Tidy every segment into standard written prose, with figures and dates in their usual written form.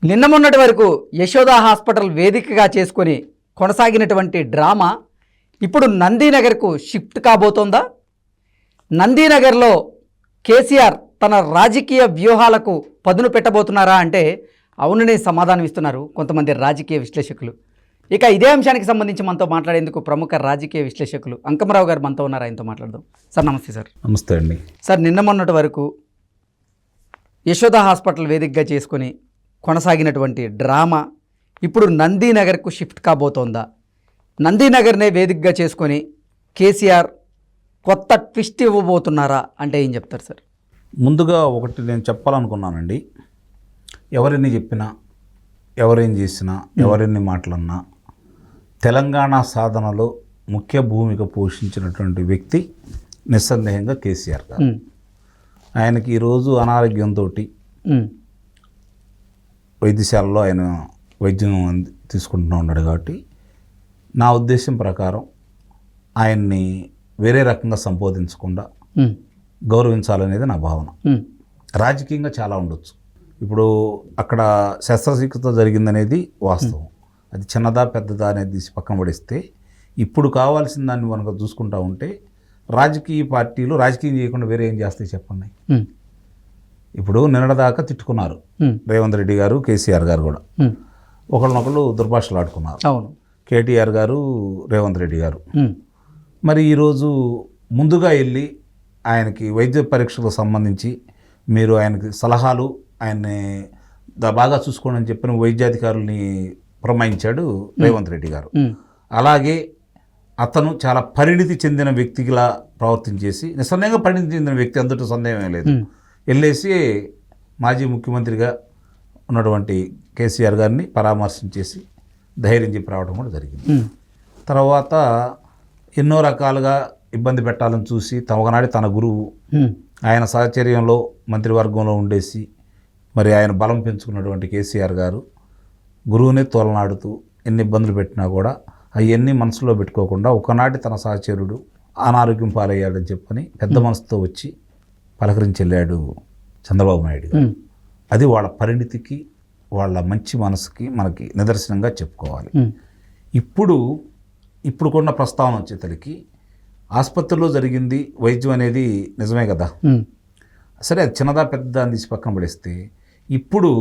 నిన్న మొన్నటి వరకు యశోదా హాస్పిటల్ వేదికగా చేసుకొని కొనసాగినటువంటి డ్రామా ఇప్పుడు నందీనగర్కు షిఫ్ట్ కాబోతోందా? నందీనగర్లో కేసీఆర్ తన రాజకీయ వ్యూహాలకు పదును పెట్టబోతున్నారా అంటే అవుననే సమాధానం ఇస్తున్నారు కొంతమంది రాజకీయ విశ్లేషకులు. ఇక ఇదే అంశానికి సంబంధించి మనతో మాట్లాడేందుకు ప్రముఖ రాజకీయ విశ్లేషకులు అంకమరావు గారు మనతో ఉన్నారు. ఆయనతో మాట్లాడదాం. సార్ నమస్తే. సార్ నమస్తే అండి. సార్, నిన్న మొన్నటి వరకు యశోదా హాస్పిటల్ వేదికగా చేసుకొని కొనసాగినటువంటి డ్రామా ఇప్పుడు నందీనగర్కు షిఫ్ట్ కాబోతోందా? నందీనగర్నే వేదికగా చేసుకొని కేసీఆర్ కొత్త ట్విస్ట్ ఇవ్వబోతున్నారా అంటే ఏం చెప్తారు సార్? ముందుగా ఒకటి నేను చెప్పాలనుకున్నానండి. ఎవరిని చెప్పినా, ఎవరేం చేసినా, ఎవరెన్ని మాటలన్నా తెలంగాణ సాధనలో ముఖ్య భూమిక పోషించినటువంటి వ్యక్తి నిస్సందేహంగా కేసీఆర్ గారు. ఆయనకి ఈరోజు అనారోగ్యంతో వైద్యశాలలో ఆయన వైద్యం తీసుకుంటూ ఉన్నాడు కాబట్టి నా ఉద్దేశం ప్రకారం ఆయన్ని వేరే రకంగా సంబోధించకుండా గౌరవించాలనేది నా భావన. రాజకీయంగా చాలా ఉండొచ్చు. ఇప్పుడు అక్కడ శస్త్రచికిత్స జరిగిందనేది వాస్తవం. అది చిన్నదా పెద్దదా అనేది తీసి పక్కన పడిస్తే ఇప్పుడు కావాల్సిన దాన్ని మనకు చూసుకుంటా ఉంటే రాజకీయ పార్టీలు రాజకీయం చేయకుండా వేరే ఏం చేస్తాయి చెప్పండి. ఇప్పుడు నిన్నటిదాకా తిట్టుకున్నారు రేవంత్ రెడ్డి గారు, కేసీఆర్ గారు కూడా ఒకళ్ళనొకళ్ళు దుర్భాషలు ఆడుకున్నారు. అవును, కేటీఆర్ గారు, రేవంత్ రెడ్డి గారు. మరి ఈరోజు ముందుగా వెళ్ళి ఆయనకి వైద్య పరీక్షలకు సంబంధించి మీరు ఆయనకి సలహాలు, ఆయన్ని బాగా చూసుకోండి అని చెప్పిన వైద్యాధికారుల్ని పురమాయించాడు రేవంత్ రెడ్డి గారు. అలాగే అతను చాలా పరిణితి చెందిన వ్యక్తిలా ప్రవర్తించేసి, నిస్సందేహంగా పరిణితి చెందిన వ్యక్తి, అందులో సందేహమే లేదు, వెళ్ళేసి మాజీ ముఖ్యమంత్రిగా ఉన్నటువంటి కేసీఆర్ గారిని పరామర్శించేసి ధైర్యం చెప్పి రావడం కూడా జరిగింది. తర్వాత ఎన్నో రకాలుగా ఇబ్బంది పెట్టాలని చూసి ఒకనాడు తన గురువు ఆయన సహచర్యంలో మంత్రివర్గంలో ఉండేసి మరి ఆయన బలం పెంచుకున్నటువంటి కేసీఆర్ గారు గురువునే తోలనాడుతూ ఎన్ని ఇబ్బందులు పెట్టినా కూడా అవన్నీ మనసులో పెట్టుకోకుండా ఒకనాటి తన సహచరుడు అనారోగ్యం పాలయ్యాడని చెప్పని పెద్ద మనసుతో వచ్చి పలకరించి వెళ్ళాడు చంద్రబాబు నాయుడు గారు. అది వాళ్ళ పరిణితికి, వాళ్ళ మంచి మనసుకి మనకి నిదర్శనంగా చెప్పుకోవాలి. ఇప్పుడు కొన్న ప్రస్తావన వచ్చేసరికి ఆసుపత్రిలో జరిగింది వైద్యం అనేది నిజమే కదా, సరే అది చిన్నదా పెద్ద అని తీసి పక్కన పడేస్తే ఇప్పుడు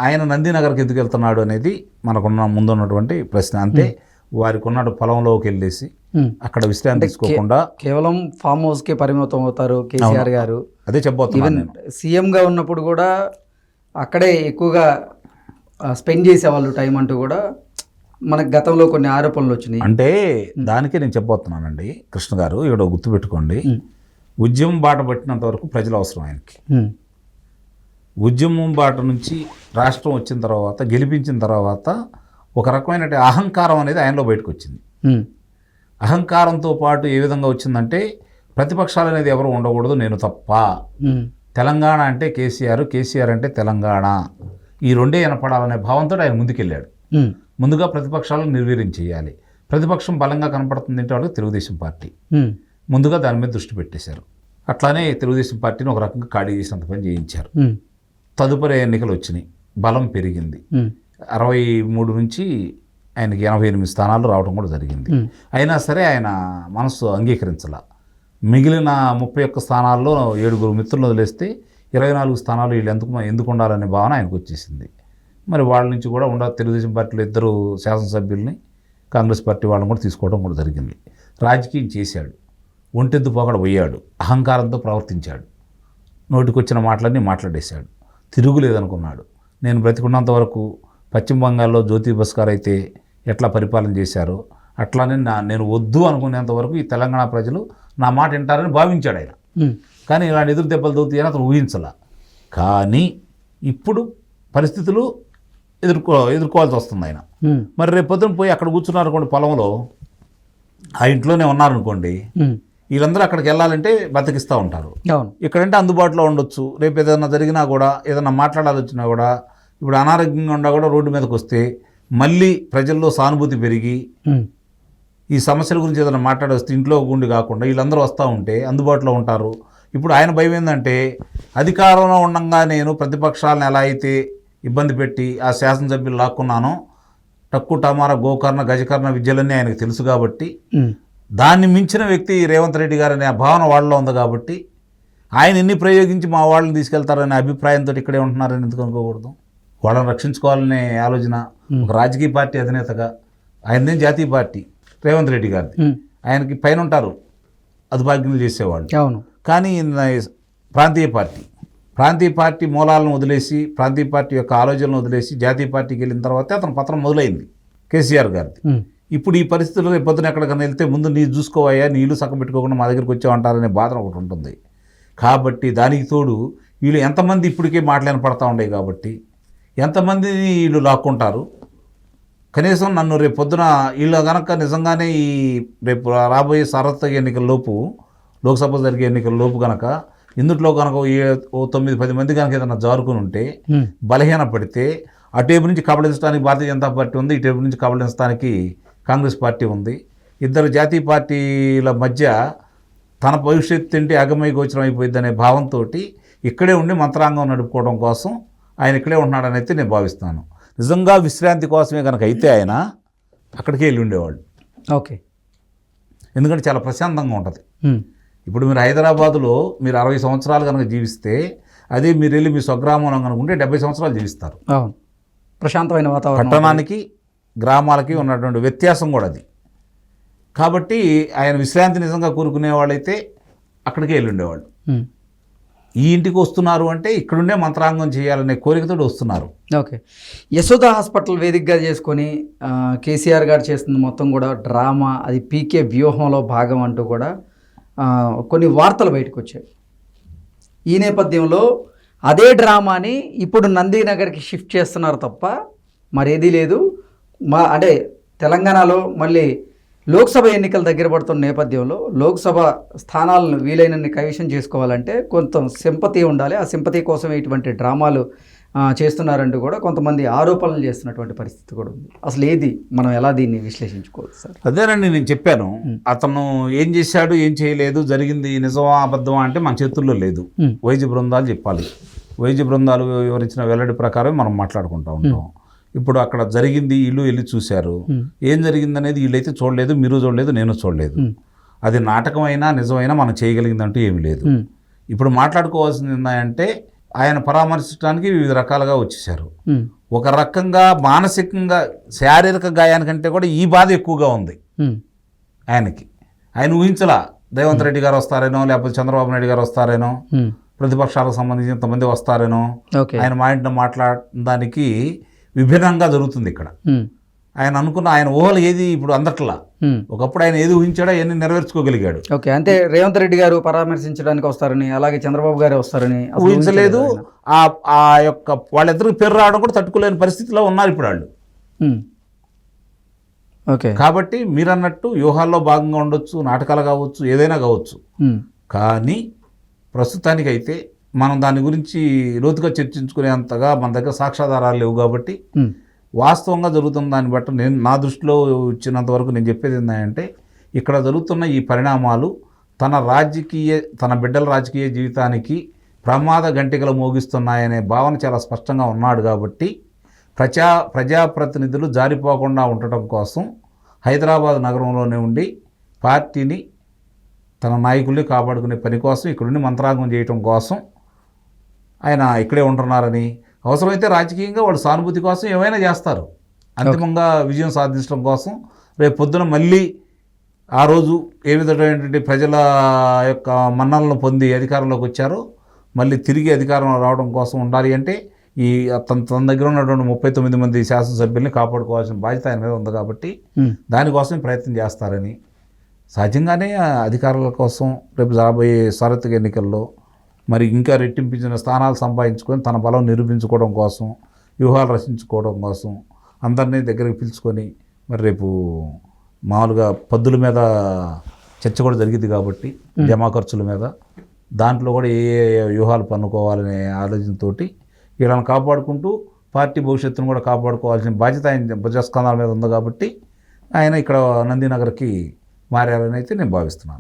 ఆయన నందీనగర్కి ఎందుకు వెళ్తున్నాడు అనేది మనకున్న ముందున్నటువంటి ప్రశ్న. అంటే వారికి ఉన్న పొలంలోకి వెళ్ళేసి అక్కడ విశ్రాంతి తీసుకోకుండా కేవలం ఫామ్ హౌస్కే పరిమితం అవుతారు కేసీఆర్ గారు. అదే చెప్పబోతున్నాను. సీఎంగా ఉన్నప్పుడు కూడా అక్కడే ఎక్కువగా స్పెండ్ చేసేవాళ్ళు టైం అంటూ కూడా మనకు గతంలో కొన్ని ఆరోపణలు వచ్చినాయి. అంటే దానికే నేను చెప్పబోతున్నానండి కృష్ణ గారు, ఇక్కడ గుర్తుపెట్టుకోండి. ఉద్యమం బాట పట్టినంత వరకు ప్రజలు అవసరం ఆయనకి. ఉద్యమం బాట నుంచి రాష్ట్రం వచ్చిన తర్వాత, గెలిపించిన తర్వాత ఒక రకమైన అహంకారం అనేది ఆయనలో బయటకు వచ్చింది. అహంకారంతో పాటు ఏ విధంగా వచ్చిందంటే ప్రతిపక్షాలు అనేది ఎవరు ఉండకూడదు, నేను తప్ప, తెలంగాణ అంటే కేసీఆర్, కేసీఆర్ అంటే తెలంగాణ, ఈ రెండే వినపడాలనే భావంతో ఆయన ముందుకెళ్ళాడు. ముందుగా ప్రతిపక్షాలను నిర్వీర్యం చేయాలి. ప్రతిపక్షం బలంగా కనపడుతుంది అంటే వాళ్ళకి తెలుగుదేశం పార్టీ ముందుగా దాని మీద దృష్టి పెట్టేశారు. అట్లానే తెలుగుదేశం పార్టీని ఒక రకంగా ఖాళీ చేసినంత పని చేయించారు. తదుపరి ఎన్నికలు వచ్చినాయి, బలం పెరిగింది. 63 నుంచి ఆయనకి 88 స్థానాలు రావడం కూడా జరిగింది. అయినా సరే ఆయన మనసు అంగీకరించాల. మిగిలిన 31 స్థానాల్లో 7 మిత్రులు వదిలేస్తే 24 స్థానాలు వీళ్ళు ఎందుకు ఉండాలనే భావన ఆయనకు వచ్చేసింది. మరి వాళ్ళ నుంచి కూడా తెలుగుదేశం పార్టీలో 2 శాసనసభ్యుల్ని కాంగ్రెస్ పార్టీ వాళ్ళని కూడా తీసుకోవడం కూడా జరిగింది. రాజకీయం చేశాడు, ఒంటెద్దు పోకడ పోయాడు, అహంకారంతో ప్రవర్తించాడు, నోటికొచ్చిన మాటలన్నీ మాట్లాడేశాడు, తిరుగులేదనుకున్నాడు. నేను బ్రతికున్నంత వరకు పశ్చిమ బంగాల్లో జ్యోతి బస్ గారు అయితే ఎట్లా పరిపాలన చేశారో అట్లానే నేను వద్దు అనుకునేంత వరకు ఈ తెలంగాణ ప్రజలు నా మాట వింటారని భావించాడు ఆయన. కానీ ఇలాంటి ఎదురు దెబ్బలు తగ్గుతాయని అతను ఊహించాల. కానీ ఇప్పుడు పరిస్థితులు ఎదుర్కోవాల్సి వస్తుంది ఆయన. మరి రేపు పొద్దున పోయి అక్కడ కూర్చున్నారు అనుకోండి, పొలంలో ఆ ఇంట్లోనే ఉన్నారనుకోండి, వీళ్ళందరూ అక్కడికి వెళ్ళాలంటే బతికిస్తూ ఉంటారు. ఇక్కడంటే అందుబాటులో ఉండొచ్చు. రేపు ఏదైనా జరిగినా కూడా, ఏదైనా మాట్లాడాలి వచ్చినా కూడా, ఇప్పుడు అనారోగ్యంగా ఉన్నా కూడా రోడ్డు మీదకి వస్తే మళ్ళీ ప్రజల్లో సానుభూతి పెరిగి ఈ సమస్యల గురించి ఏదైనా మాట్లాడొస్తే ఇంట్లో గుండి కాకుండా వీళ్ళందరూ వస్తూ ఉంటే అందుబాటులో ఉంటారు. ఇప్పుడు ఆయన భయం ఏంటంటే అధికారంలో ఉండగా నేను ప్రతిపక్షాలను ఎలా అయితే ఇబ్బంది పెట్టి ఆ శాసనసభ్యులు లాక్కున్నానో టక్కు టమారా గోకర్ణ గజకర్ణ విద్యలన్నీ ఆయనకు తెలుసు కాబట్టి దాన్ని మించిన వ్యక్తి రేవంత్ రెడ్డి గారు అనే భావన వాళ్ళలో ఉంది కాబట్టి ఆయన ఎన్ని ప్రయోగించి మా వాళ్ళని తీసుకెళ్తారనే అభిప్రాయంతో ఇక్కడే ఉంటున్నారని ఎందుకు అనుకోకూడదు? వాళ్ళని రక్షించుకోవాలనే ఆలోచన ఒక రాజకీయ పార్టీ అధినేతగా, ఆయనదేం జాతీయ పార్టీ రేవంత్ రెడ్డి గారిది, ఆయనకి పైన ఉంటారు అదుభాగ్యులు చేసేవాళ్ళు. అవును. కానీ ప్రాంతీయ పార్టీ మూలాలను వదిలేసి, ప్రాంతీయ పార్టీ యొక్క ఆలోచనలను వదిలేసి జాతీయ పార్టీకి వెళ్ళిన తర్వాతే అతను పత్రం మొదలైంది కేసీఆర్ గారిది. ఇప్పుడు ఈ పరిస్థితుల్లో రేపు పొద్దున ఎక్కడికైనా వెళ్తే ముందు నీ చూసుకోవయ్యా, నీళ్ళు సగం పెట్టుకోకుండా మా దగ్గరికి వచ్చావంటారనే బాధ ఒకటి ఉంటుంది. కాబట్టి దానికి తోడు వీళ్ళు ఎంతమంది ఇప్పటికే మాటలు పడతా ఉండే కాబట్టి ఎంతమందిని వీళ్ళు లాక్కుంటారు. కనీసం నన్ను రేపు పొద్దున వీళ్ళు కనుక నిజంగానే ఈ రేపు రాబోయే సార్వత్రిక ఎన్నికల లోపు, లోక్సభ జరిగే ఎన్నికల లోపు కనుక ఇందుట్లో కనుక ఓ 9-10 మంది కనుక ఏదైనా జారుకుని ఉంటే, బలహీన పడితే, అటేపు నుంచి కబళించడానికి భారతీయ జనతా పార్టీ ఉంది, ఇటేపు నుంచి కబళించడానికి కాంగ్రెస్ పార్టీ ఉంది. ఇద్దరు జాతీయ పార్టీల మధ్య తన భవిష్యత్తు ఏంటి అగమయ గోచరం అయిపోయింది అనే భావంతో ఇక్కడే ఉండి మంత్రాంగం నడుపుకోవడం కోసం ఆయన ఇక్కడే ఉంటున్నాడని అయితే నేను భావిస్తాను. నిజంగా విశ్రాంతి కోసమే కనుక అయితే ఆయన అక్కడికే వెళ్ళి ఉండేవాళ్ళు. ఓకే. ఎందుకంటే చాలా ప్రశాంతంగా ఉంటుంది. ఇప్పుడు మీరు హైదరాబాదులో మీరు 60 సంవత్సరాలు కనుక జీవిస్తే, అదే మీరు వెళ్ళి మీ స్వగ్రామంలో కనుక ఉంటే 70 సంవత్సరాలు జీవిస్తారు. అవును. ప్రశాంతమైన వాతావరణం. పట్టణానికి గ్రామాలకి ఉన్నటువంటి వ్యత్యాసం కూడా అది. కాబట్టి ఆయన విశ్రాంతి నిజంగా కోరుకునే వాళ్ళైతే అక్కడికే వెళ్ళి ఉండేవాళ్ళు. ఈ ఇంటికి వస్తున్నారు అంటే ఇక్కడుండే మంత్రాంగం చేయాలనే కోరికతో వస్తున్నారు. ఓకే. యశోద హాస్పిటల్ వేదికగా చేసుకొని కేసీఆర్ గారు చేస్తుంది మొత్తం కూడా డ్రామా, అది పీకే వ్యూహంలో భాగం అంటూ కూడా కొన్ని వార్తలు బయటకు వచ్చాయి. ఈ నేపథ్యంలో అదే డ్రామాని ఇప్పుడు నందీనగర్కి షిఫ్ట్ చేస్తున్నారు తప్ప మరేదీ లేదు. అంటే తెలంగాణలో మళ్ళీ లోక్సభ ఎన్నికలు దగ్గర పడుతున్న నేపథ్యంలో లోక్సభ స్థానాలను వీలైనన్ని కైవసం చేసుకోవాలంటే కొంత సింపతి ఉండాలి. ఆ సింపతి కోసమే ఇటువంటి డ్రామాలు చేస్తున్నారంటూ కూడా కొంతమంది ఆరోపణలు చేస్తున్నటువంటి పరిస్థితి కూడా ఉంది. అసలు ఏది మనం ఎలా దీన్ని విశ్లేషించుకోవచ్చు సార్? అదేనండి నేను చెప్పాను. అతను ఏం చేశాడు, ఏం చేయలేదు, జరిగింది నిజమా అబద్ధమా అంటే మన చేతుల్లో లేదు. వైద్య బృందాలు చెప్పాలి. వైద్య బృందాలు వివరించిన వెల్లడి ప్రకారం మనం మాట్లాడుకుంటూ ఉంటాం. ఇప్పుడు అక్కడ జరిగింది, వీళ్ళు వెళ్ళి చూశారు. ఏం జరిగిందనేది వీళ్ళైతే చూడలేదు, మీరు చూడలేదు, నేను చూడలేదు. అది నాటకమైనా నిజమైనా మనం చేయగలిగిందంటూ ఏమి లేదు. ఇప్పుడు మాట్లాడుకోవాల్సింది ఏంటంటే ఆయన పరామర్శించడానికి వివిధ రకాలుగా వచ్చేసారు. ఒక రకంగా మానసికంగా శారీరక గాయానికంటే కూడా ఈ బాధ ఎక్కువగా ఉంది ఆయనకి. ఆయన ఊహించలా రేవంత్ రెడ్డి గారు వస్తారేనో, లేకపోతే చంద్రబాబు నాయుడు గారు వస్తారేనో, ప్రతిపక్షాలకు సంబంధించి ఇంతమంది వస్తారేనో, ఆయన మా ఇంట్లో మాట్లాడడానికి విభిన్నంగా జరుగుతుంది ఇక్కడ. ఆయన అనుకున్న ఆయన ఊహలు ఏది ఇప్పుడు అందట్లా. ఒకప్పుడు ఆయన ఏది ఊహించాడో అవన్నీ నెరవేర్చుకోగలిగాడు. ఓకే. అంటే రేవంత్ రెడ్డి గారు పరామర్శించడానికి వస్తారని, అలాగే చంద్రబాబు గారు వస్తారని ఊహించలేదు. ఆ యొక్క వాళ్ళిద్దరికి పేరు రావడం కూడా తట్టుకోలేని పరిస్థితిలో ఉన్నారు ఇప్పుడు వాళ్ళు. ఓకే. కాబట్టి మీరు అన్నట్టు వ్యూహాల్లో భాగంగా ఉండొచ్చు, నాటకాలు కావచ్చు, ఏదైనా కావచ్చు. కానీ ప్రస్తుతానికైతే మనం దాని గురించి లోతుగా చర్చించుకునేంతగా మన దగ్గర సాక్ష్యాధారాలు లేవు. కాబట్టి వాస్తవంగా జరుగుతున్న దాన్ని బట్టి నేను నా దృష్టిలో వచ్చినంత వరకు నేను చెప్పేది ఏంటంటే, ఇక్కడ జరుగుతున్న ఈ పరిణామాలు తన బిడ్డల రాజకీయ జీవితానికి ప్రమాద గంటికలు మోగిస్తున్నాయనే భావన చాలా స్పష్టంగా ఉన్నాడు. కాబట్టి ప్రజాప్రతినిధులు జారిపోకుండా ఉండటం కోసం హైదరాబాద్ నగరంలోనే ఉండి పార్టీని, తన నాయకుల్ని కాపాడుకునే పని కోసం ఇక్కడుండి మంత్రాంగం చేయటం కోసం ఆయన ఇక్కడే ఉంటున్నారని, అవసరమైతే రాజకీయంగా వాళ్ళు సానుభూతి కోసం ఏమైనా చేస్తారు. అంతిమంగా విజయం సాధించడం కోసం రేపు పొద్దున మళ్ళీ ఆ రోజు ఏ విధమైనటువంటి ప్రజల యొక్క మన్ననలను పొంది అధికారంలోకి వచ్చారో మళ్ళీ తిరిగి అధికారంలో రావడం కోసం ఉండాలి అంటే ఈ తన దగ్గర ఉన్నటువంటి 39 మంది శాసనసభ్యుల్ని కాపాడుకోవాల్సిన బాధ్యత ఆయన మీద ఉంది. కాబట్టి దానికోసం ప్రయత్నం చేస్తారని, సహజంగానే అధికారుల కోసం రేపు రాబోయే సార్వత్రిక ఎన్నికల్లో మరి ఇంకా రెట్టింపించిన స్థానాలు సంపాదించుకొని తన బలం నిరూపించుకోవడం కోసం, వ్యూహాలు రచించుకోవడం కోసం అందరినీ దగ్గరికి పిలుచుకొని మరి రేపు మామూలుగా పద్దుల మీద చర్చ కూడా జరిగింది. కాబట్టి జమా ఖర్చుల మీద దాంట్లో కూడా ఏ వ్యూహాలు పన్నుకోవాలనే ఆలోచనతోటి వీళ్ళని కాపాడుకుంటూ పార్టీ భవిష్యత్తును కూడా కాపాడుకోవాల్సిన బాధ్యత ఆయన భుజస్కంధాల మీద ఉంది. కాబట్టి ఆయన ఇక్కడ నందీనగర్కి మారారని అయితే నేను భావిస్తున్నాను.